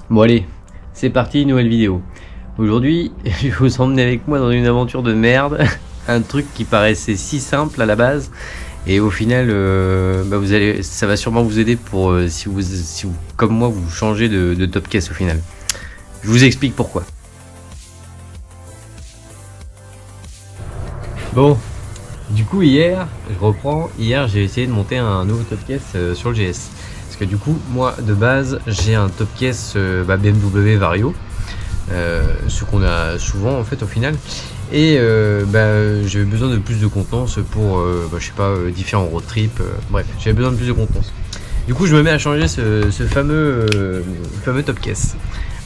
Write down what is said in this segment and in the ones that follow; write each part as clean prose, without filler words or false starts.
Bon allez, c'est parti, nouvelle vidéo. Aujourd'hui, je vais vous emmener avec moi dans une aventure de merde. Un truc qui paraissait si simple à la base. Et au final, ça va sûrement vous aider pour si vous, comme moi, vous changez de top case au final. Je vous explique pourquoi. Bon, du coup hier, je reprends. Hier, j'ai essayé de monter un nouveau top case sur le GS. Parce que du coup, moi de base, j'ai un top case BMW Vario. Ce qu'on a souvent en fait au final. Et j'avais besoin de plus de contenance pour je sais pas, différents road trips, bref, j'avais besoin de plus de contenance. Du coup je me mets à changer ce fameux top case.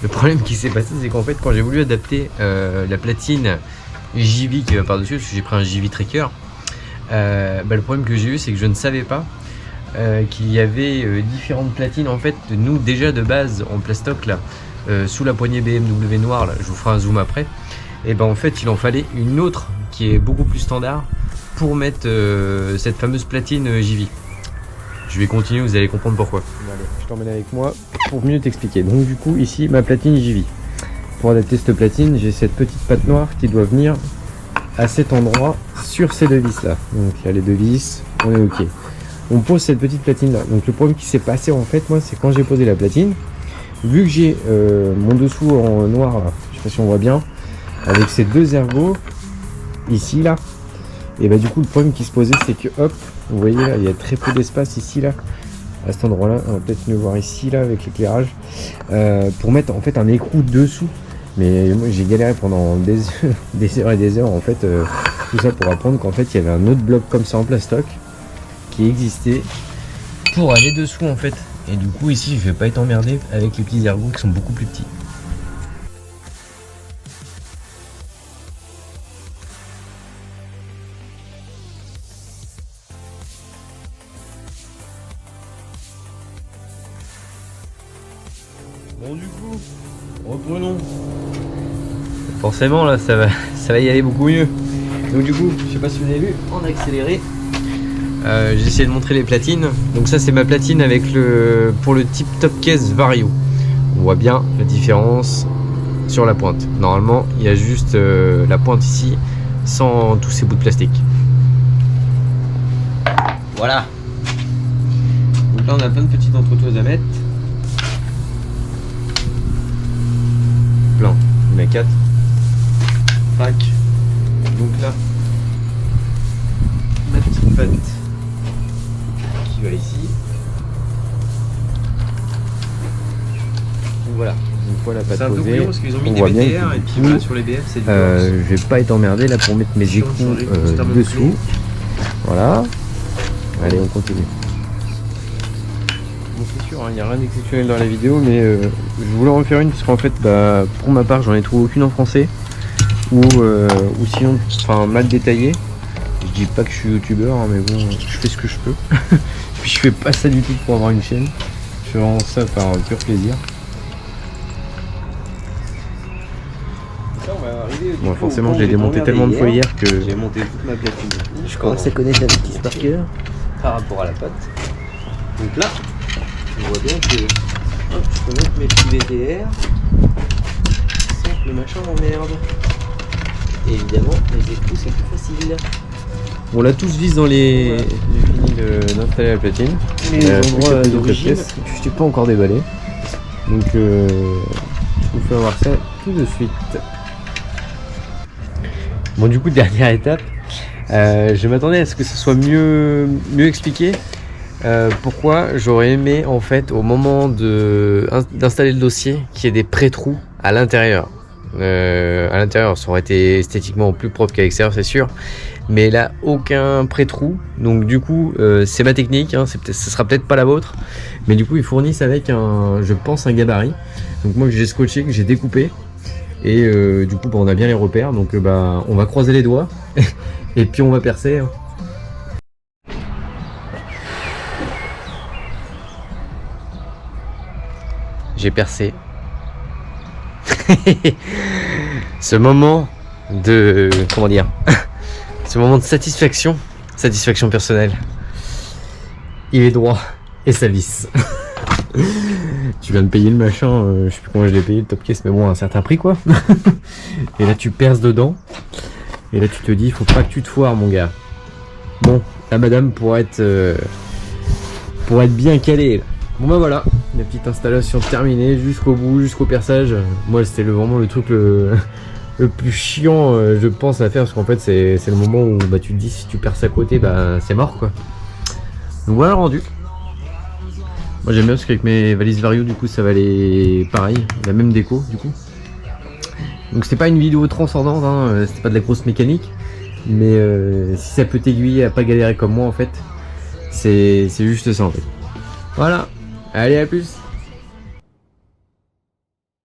Le problème qui s'est passé, c'est qu'en fait quand j'ai voulu adapter la platine JV qui va par dessus, parce que j'ai pris un JV Tracker, le problème que j'ai eu, c'est que je ne savais pas qu'il y avait différentes platines en fait. Nous déjà de base en plastoc là, sous la poignée BMW noire là, je vous ferai un zoom après. Et en fait il en fallait une autre qui est beaucoup plus standard pour mettre cette fameuse platine JV. Je vais continuer, vous allez comprendre pourquoi. Allez, je t'emmène avec moi pour mieux t'expliquer. Donc du coup ici ma platine JV. Pour adapter cette platine, j'ai cette petite patte noire qui doit venir à cet endroit sur ces deux vis là. Donc il y a les deux vis, on est ok. On pose cette petite platine là. Donc le problème qui s'est passé en fait, moi, c'est quand j'ai posé la platine, vu que j'ai mon dessous en noir là, je sais pas si on voit bien, avec ces deux ergots ici là, et du coup le problème qui se posait, c'est que hop, vous voyez là, il y a très peu d'espace ici là, à cet endroit là, on va peut-être mieux voir ici là avec l'éclairage, pour mettre en fait un écrou dessous. Mais moi j'ai galéré pendant des heures et des heures en fait, tout ça pour apprendre qu'en fait il y avait un autre bloc comme ça en plastoc qui existait pour aller dessous en fait. Et du coup ici je vais pas être emmerdé avec les petits ergots qui sont beaucoup plus petits. Bon du coup, reprenons. Forcément là ça va y aller beaucoup mieux. Donc du coup, je sais pas si vous avez vu, en accéléré, j'ai essayé de montrer les platines. Donc ça c'est ma platine avec pour le type top case Vario. On voit bien la différence sur la pointe. Normalement il y a juste la pointe ici sans tous ces bouts de plastique. Voilà. Donc là on a plein de petites entretoises à mettre. Plein, on met 4. Tac. Donc là, ma petite patte qui va ici. Donc voilà, une fois la patte posée, c'est un peu parce qu'ils ont mis on des voit bien BTR et puis voilà, sur les BF c'est du je vais pas être emmerdé là pour mettre mes écrous dessous. Voilà. Allez, on continue. Bon, c'est sûr, il n'y a rien d'exceptionnel dans la vidéo, mais je voulais en faire une parce qu'en fait, pour ma part, j'en ai trouvé aucune en français ou sinon, enfin, mal détaillé. Je dis pas que je suis youtubeur, hein, mais bon, je fais ce que je peux. Puis je fais pas ça du tout pour avoir une chaîne. Je fais vraiment ça par pur plaisir. Bon, forcément, j'ai démonté tellement de fois hier que j'ai monté toute ma platine. Je commence à connaître la petite par cœur par rapport à la patte. Donc là, on voit bien que hop, je peux mettre mes petits VTR sans que le machin m'emmerde. Et évidemment, les écrous c'est plus facile. On l'a tous vise dans les. J'ai fini d'installer la platine. Les endroits d'origine, je t'ai pas encore déballé. Donc je vous fais voir ça tout de suite. Bon, du coup, dernière étape. Je m'attendais à ce que ce soit mieux expliqué. Pourquoi j'aurais aimé en fait au moment d'installer le dossier qu'il y ait des pré-trous à l'intérieur. À l'intérieur ça aurait été esthétiquement plus propre qu'à l'extérieur, c'est sûr, mais là aucun pré-trou. Donc du coup c'est ma technique, hein, ce sera peut-être pas la vôtre, mais du coup ils fournissent avec je pense un gabarit. Donc moi que j'ai scotché, que j'ai découpé, et du coup on a bien les repères. Donc on va croiser les doigts et puis on va percer, hein. J'ai percé. Ce moment de... comment dire, ce moment de satisfaction personnelle, il est droit et ça visse. Tu viens de payer le machin, je sais plus combien je l'ai payé le top case, mais bon, à un certain prix quoi. Et là tu perces dedans. Et là tu te dis, faut pas que tu te foires mon gars. Bon, la madame pour être bien calée. Bon bah voilà, la petite installation terminée jusqu'au bout, jusqu'au perçage. Moi c'était vraiment le truc le plus chiant je pense à faire, parce qu'en fait c'est le moment où bah, tu te dis si tu perces à côté bah c'est mort quoi. Donc voilà le rendu. Moi j'aime bien parce qu'avec mes valises Vario du coup ça va aller pareil, la même déco du coup. Donc c'est pas une vidéo transcendante, hein, c'était pas de la grosse mécanique. Mais si ça peut t'aiguiller à pas galérer comme moi en fait, c'est juste ça en fait. Voilà, allez à plus.